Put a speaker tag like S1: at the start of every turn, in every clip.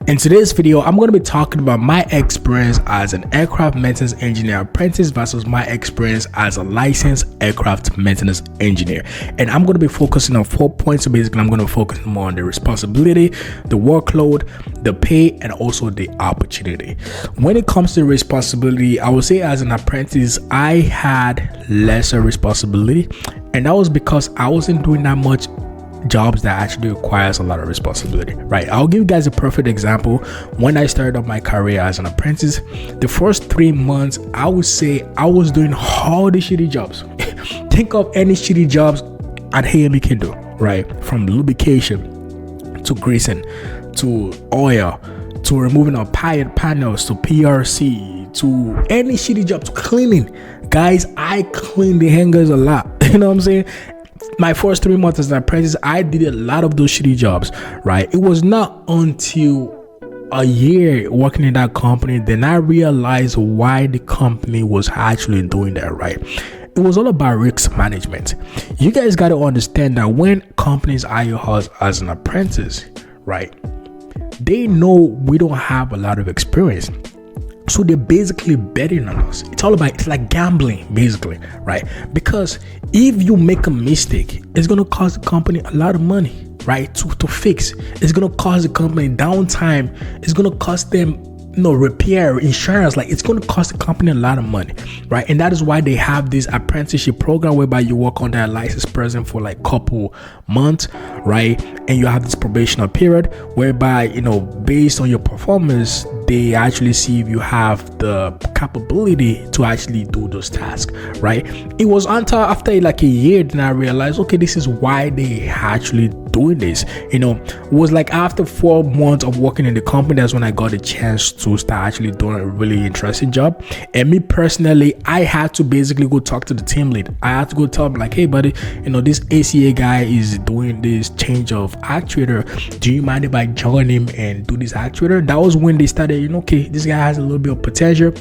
S1: In today's video, I'm going to be talking about my experience as an aircraft maintenance engineer apprentice versus my experience as a licensed aircraft maintenance engineer. And I'm going to be focusing on 4 points. So basically, I'm going to focus more on the responsibility, the workload, the pay, and also the opportunity. When it comes to responsibility, I would say as an apprentice, I had lesser responsibility. And that was because I wasn't doing that much jobs that actually requires a lot of responsibility, right? I'll give you guys a perfect example. When I started off my career as an apprentice, the first 3 months, I would say I was doing all the shitty jobs. Think of any shitty jobs at Haley can do, right? From lubrication to greasing to oil to removing our panels to PRC to any shitty job to cleaning. Guys, I clean the hangars a lot. You know what I'm saying? My first 3 months as an apprentice, I did a lot of those shitty jobs, right? It was not until a year working in that company then I realized why the company was actually doing that, right? It was all about risk management. You guys got to understand that when companies hire us as an apprentice, right, they know we don't have a lot of experience. So they're basically betting on us. It's like gambling, basically, right? Because if you make a mistake, it's going to cost the company a lot of money, right? To fix. It's going to cost the company downtime. It's going to cost them repair, insurance. Like, it's going to cost the company a lot of money, right? And that is why they have this apprenticeship program whereby you work under a licensed person for like couple months, right? And you have this probational period whereby, based on your performance, they actually see if you have the capability to actually do those tasks, right? It was until after like a year then I realized, okay, this is why they actually doing this. It was like after 4 months of working in the company, that's when I got a chance to start actually doing a really interesting job. And me personally, I had to basically go talk to the team lead. I had to go tell him like, hey buddy, this ACA guy is doing this change of actuator. Do you mind if I join him and do this actuator? That was when they started, okay, this guy has a little bit of potential.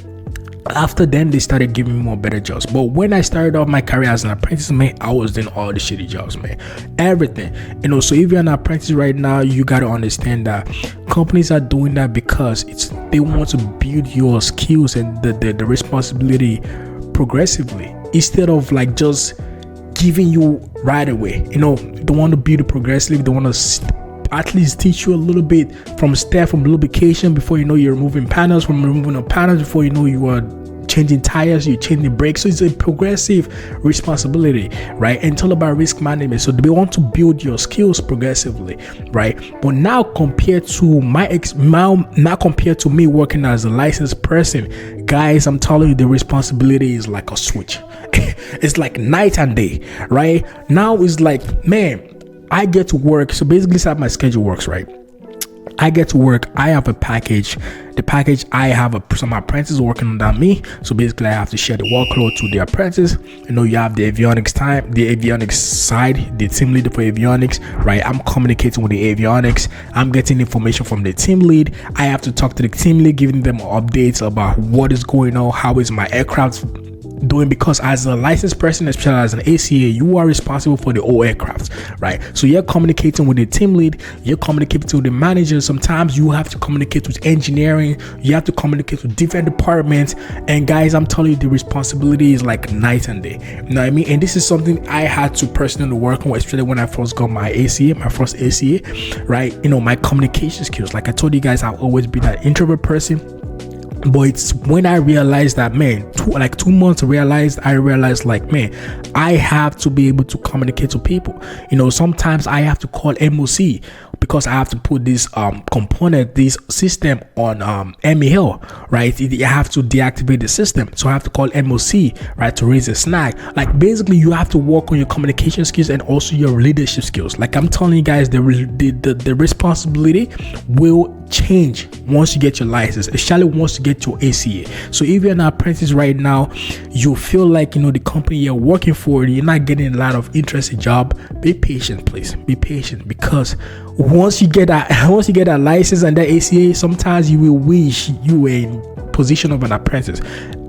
S1: After then, they started giving me more better jobs. But when I started off my career as an apprentice, man, I was doing all the shitty jobs, man. Everything. So if you're an apprentice right now, you got to understand that companies are doing that because they want to build your skills and the responsibility progressively instead of like just giving you right away. They want to build it progressively. They want to at least teach you a little bit from lubrication before you're removing panels, from removing the panels before you are changing tires, you're changing brakes. So it's a progressive responsibility, right? And it's all about risk management. So they want to build your skills progressively, right? But now compared to me working as a licensed person, guys, I'm telling you, the responsibility is like a switch. It's like night and day, right? Now it's like, man, I get to work. So basically, this is how my schedule works, right? I get to work. I have a package. The package, I have some apprentices working under me. So basically, I have to share the workload to the apprentice. You have the avionics side, the team leader for avionics, right? I'm communicating with the avionics. I'm getting information from the team lead. I have to talk to the team lead, giving them updates about what is going on, how is my aircraft doing, because as a licensed person, especially as an ACA, you are responsible for the whole aircraft, right? So you're communicating with the team lead, you're communicating with the manager. Sometimes you have to communicate with engineering, you have to communicate with different departments. And guys, I'm telling you, the responsibility is like night and day. You know what I mean? And this is something I had to personally work on, especially when I first got my first ACA, right? My communication skills. Like I told you guys, I've always been an introvert person. But it's when I realized that, man, 2 months I realized like, man, I have to be able to communicate to people. Sometimes I have to call MOC because I have to put this this system on MEL, right? I have to deactivate the system. So I have to call MOC, right, to raise a snag. Like basically, you have to work on your communication skills and also your leadership skills. Like I'm telling you guys, the responsibility will change once you get your license, especially once you get your ACA. So if you're an apprentice right now, you feel like the company you're working for, you're not getting a lot of interesting job, be patient, please. Be patient, because once you get that license and that ACA, sometimes you will wish you were in position of an apprentice.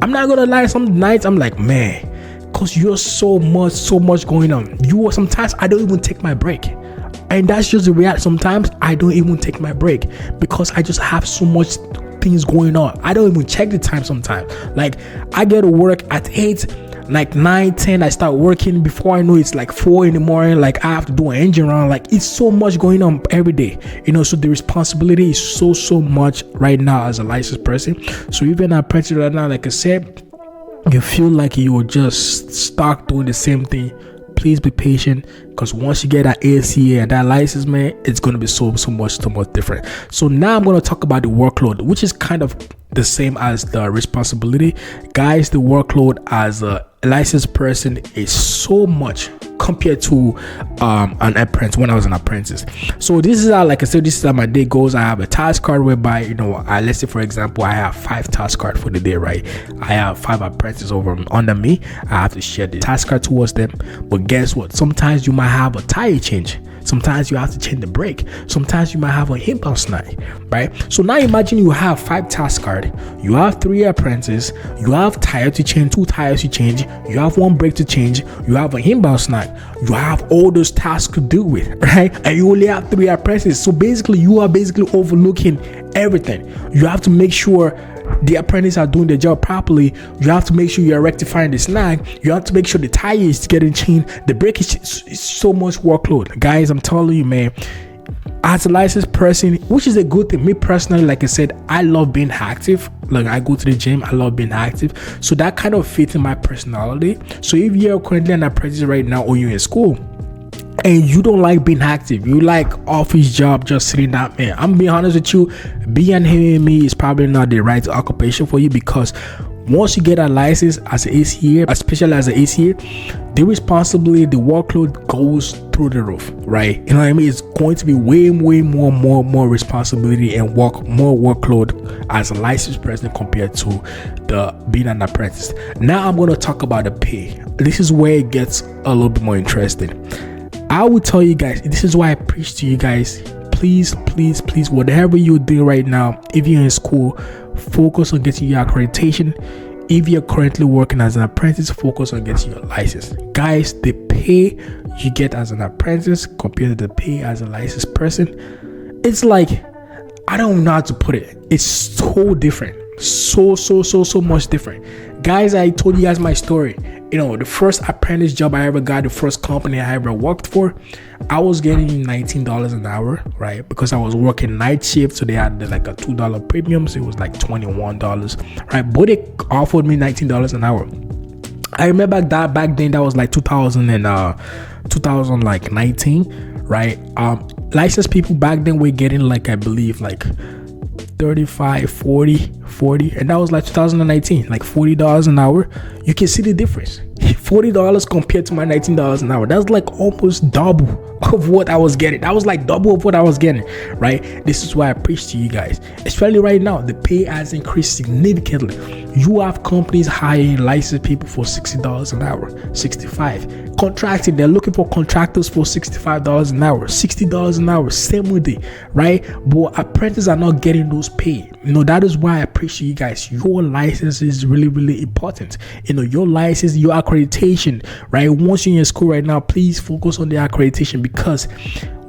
S1: I'm not gonna lie, some nights I'm like, man, because you're so much going on. Sometimes I don't even take my break. And that's just the reality. Sometimes I don't even take my break because I just have so much things going on. I don't even check the time sometimes. Like, I get to work at 8, like 9, 10, I start working. Before I know, it's like 4 in the morning. Like, I have to do an engine run. Like, it's so much going on every day, so the responsibility is so much right now as a licensed person. So even an apprentice right now, like I said, you feel like you're just stuck doing the same thing. Please be patient, because once you get that ACA and that license, man, it's going to be so much different. So now I'm going to talk about the workload, which is kind of the same as the responsibility. Guys, the workload as a licensed person is so much compared to an apprentice when I was an apprentice. So this is how, like I said, this is how my day goes. I have a task card whereby, let's say for example, I have 5 task cards for the day, right? I have 5 apprentices under me. I have to share the task card towards them. But guess what? Sometimes you might have a tire change. Sometimes you have to change the brake. Sometimes you might have a inbound snag, right? So now imagine you have 5 task cards, you have 3 apprentices, you have tire to change, 2 tires to change, you have 1 brake to change, you have an inbound snag, you have all those tasks to do with, right? And you only have 3 apprentices. So basically, you are overlooking everything. You have to make sure the apprentices are doing their job properly. You have to make sure you're rectifying the snag. You have to make sure the tire is getting changed. The brake is so much workload. Guys, I'm telling you, man, as a licensed person, which is a good thing. Me personally, like I said, I love being active. Like, I go to the gym, I love being active. So that kind of fits in my personality. So if you're currently an apprentice right now, or you're in school and you don't like being active, you like office job, just sitting down, man, I'm being honest with you, being here me is probably not the right occupation for you, because once you get a license as an ACA, especially as an ACA, the responsibility, the workload goes through the roof, right? You know what I mean? It's going to be way more responsibility and more workload as a licensed person compared to the being an apprentice. Now I'm going to talk about the pay. This is where it gets a little bit more interesting. I will tell you guys, this is why I preach to you guys. Please, whatever you're doing right now, if you're in school, focus on getting your accreditation. If you're currently working as an apprentice, focus on getting your license. Guys, the pay you get as an apprentice compared to the pay as a licensed person, it's like, I don't know how to put it. It's so different. So much different. Guys, I told you guys my story. The first apprentice job I ever got, the first company I ever worked for, I was getting $19 an hour, right? Because I was working night shift, so they had like a $2 premium, so it was like $21, right? But they offered me $19 an hour. I remember that back then, that was like 2019, right? Licensed people back then were getting like, I believe, like 35, 40, and that was like 2019, like $40 an hour. You can see the difference. $40 compared to my $19 an hour. That's like almost double of what I was getting. That was like double of what I was getting, right? This is why I preach to you guys, especially right now. The pay has increased significantly. You have companies hiring licensed people for $60 an hour, $65. Contracting, they're looking for contractors for $65 an hour, $60 an hour, same with it, right? But apprentices are not getting those pay. That is why I preach to you guys. Your license is really important. Your license, your accreditation, right? Once you're in school right now, please focus on the accreditation, because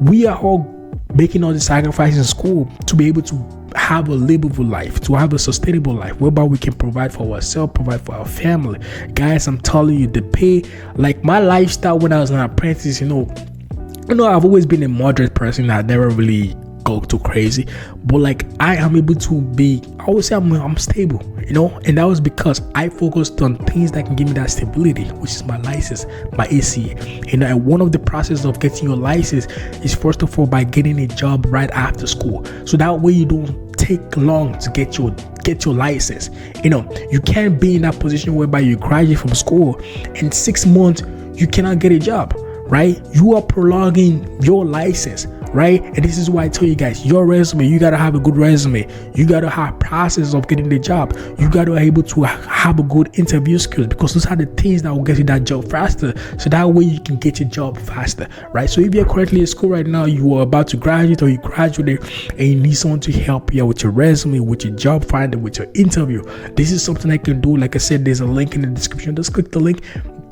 S1: we are all making all the sacrifices in school to be able to have a livable life, to have a sustainable life, whereby we can provide for ourselves, provide for our family. Guys, I'm telling you, the pay, like my lifestyle when I was an apprentice, I've always been a moderate person. I never really go too crazy, but like I am able to be, I would say I'm stable, and that was because I focused on things that can give me that stability, which is my license, my ACA. And one of the process of getting your license is first of all by getting a job right after school, so that way you don't take long to get your license. You can't be in that position whereby you graduate from school and 6 months you cannot get a job, right? You are prolonging your license, right? And this is why I tell you guys, your resume, you gotta have a good resume. You gotta have process of getting the job. You gotta be able to have a good interview skills, because those are the things that will get you that job faster. So that way you can get your job faster, right? So if you're currently in school right now, you are about to graduate or you graduated, and you need someone to help you with your resume, with your job finding, with your interview, this is something I can do. Like I said, there's a link in the description. Just click the link,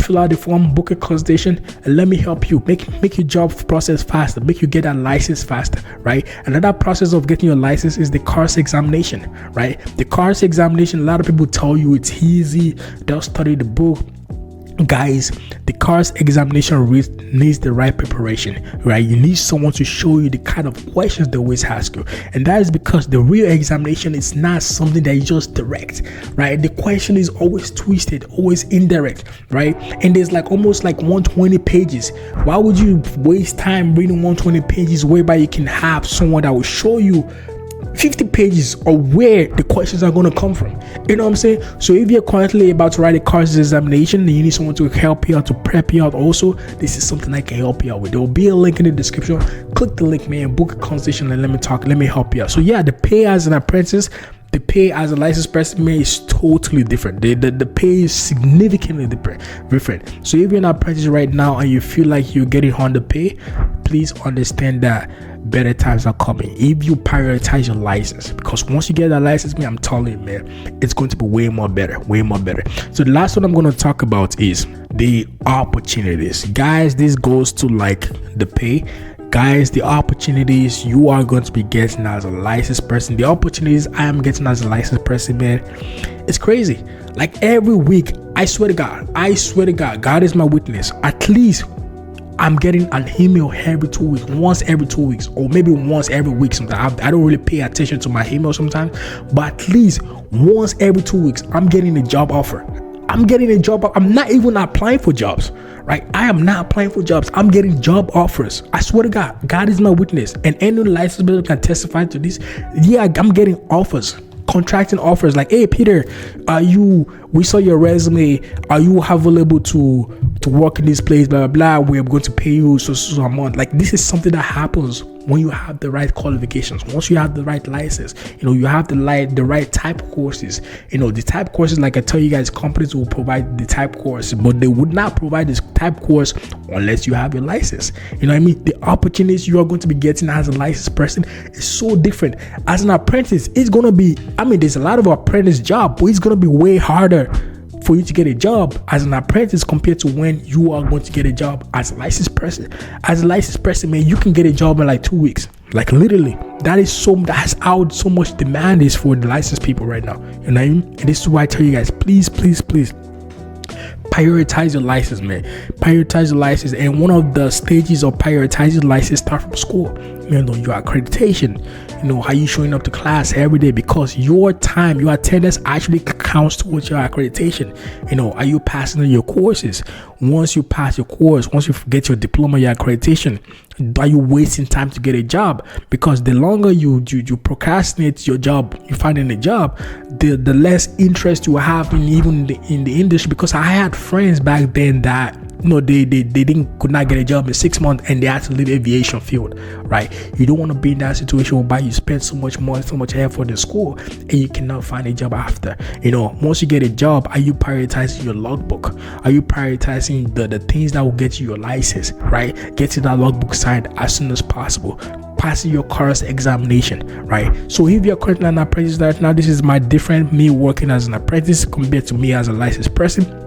S1: fill out the form, book a consultation, and let me help you make your job process faster, make you get that license faster, right? Another process of getting your license is the course examination, right? The course examination, a lot of people tell you it's easy, they'll study the book. Guys, the course examination needs the right preparation, right? You need someone to show you the kind of questions they always ask you, and that is because the real examination is not something that you just direct, right? The question is always twisted, always indirect, right? And there's like almost like 120 pages. Why would you waste time reading 120 pages whereby you can have someone that will show you 50 pages of where the questions are going to come from? You know what I'm saying? So if you're currently about to write a course examination and you need someone to help you out, to prep you out also, this is something I can help you out with. There will be a link in the description. Click the link, man, book a consultation and let me help you out. So yeah, the pay as an apprentice, the pay as a licensed person, man, is totally different. The pay is significantly different. So if you're an apprentice right now and you feel like you're getting underpaid, please understand that better times are coming if you prioritize your license, because once you get that license, man, I'm telling you, man, it's going to be way more better. So the last one I'm going to talk about is the opportunities. Guys, this goes to like the pay. Guys, the opportunities you are going to be getting as a licensed person, the opportunities I am getting as a licensed person, man, it's crazy. Like every week, I swear to God, God is my witness, at least I'm getting an email every 2 weeks, once every 2 weeks, or maybe once every week. Sometimes I don't really pay attention to my email sometimes, but at least once every 2 weeks, I'm getting a job offer. I'm not even applying for jobs, right? I am not applying for jobs. I'm getting job offers. I swear to God, God is my witness, and any licensed person can testify to this. Yeah, I'm getting offers. Contracting offers like, hey Peter, we saw your resume, are you available to work in this place, blah blah blah, we're going to pay you so a month. Like, this is something that happens when you have the right qualifications, once you have the right license, you have the right type of courses. The type courses, like I tell you guys, companies will provide the type course, but they would not provide this type course unless you have your license. You know what I mean? The opportunities you are going to be getting as a licensed person is so different. As an apprentice, it's going to be, there's a lot of apprentice job, but it's going to be way harder for you to get a job as an apprentice compared to when you are going to get a job as a licensed person. As a licensed person, man, you can get a job in like 2 weeks. Like literally, that's how so much demand is for the licensed people right now. You know what I mean? And this is why I tell you guys, please prioritize your license, man. Prioritize your license. And one of the stages of prioritizing license start from school. Your accreditation, how you showing up to class every day, because your time, your attendance actually counts towards your accreditation. Are you passing on your courses? Once you pass your course, once you get your diploma, your accreditation, are you wasting time to get a job? Because the longer you procrastinate your job, you finding a job, the less interest you have in the industry. Because I had friends back then that they could not get a job in 6 months and they had to leave the aviation field, right? You don't want to be in that situation whereby you spend so much money, so much effort in school and you cannot find a job after. Once you get a job, are you prioritizing your logbook? Are you prioritizing the things that will get you your license, right? Getting that logbook signed as soon as possible, passing your course examination, right? So if you're currently an apprentice right now, this is me working as an apprentice compared to me as a licensed person.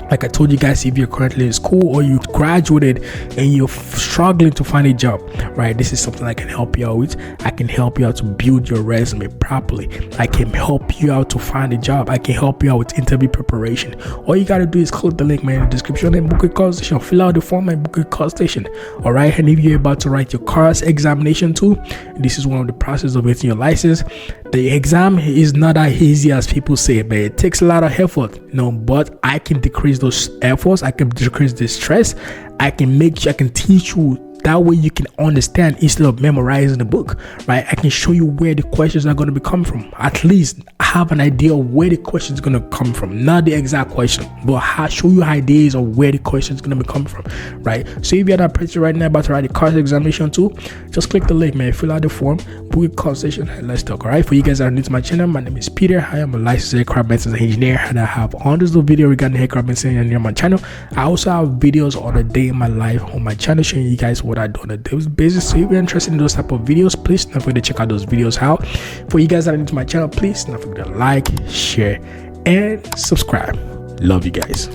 S1: Like I told you guys, if you're currently in school or you graduated and you're struggling to find a job, right, this is something I can help you out with. I can help you out to build your resume properly. I can help you out to find a job. I can help you out with interview preparation. All you got to do is click the link, man, in the description and book a consultation. Fill out the form and book a consultation. All right. And if you're about to write your course examination too, this is one of the processes of getting your license. The exam is not as easy as people say, but it takes a lot of effort, but I can decrease those efforts. I can decrease the stress. I can teach you. That way you can understand instead of memorizing the book, right? I can show you where the questions are going to be coming from. At least have an idea of where the question is going to come from. Not the exact question, but show you ideas of where the question is going to be coming from, right? So if you're an apprentice right now about to write the course examination too, just click the link, man. Fill out the form, book a consultation, and let's talk, all right? For you guys that are new to my channel, my name is Peter. I am a licensed aircraft maintenance engineer, and I have hundreds of videos regarding aircraft maintenance engineering on my channel. I also have videos on a day in my life on my channel showing you guys what I do on a daily basis. So if you're interested in those type of videos, please don't forget to check out those videos out. For you guys that are new to my channel, please don't forget to like, share, and subscribe. Love you guys.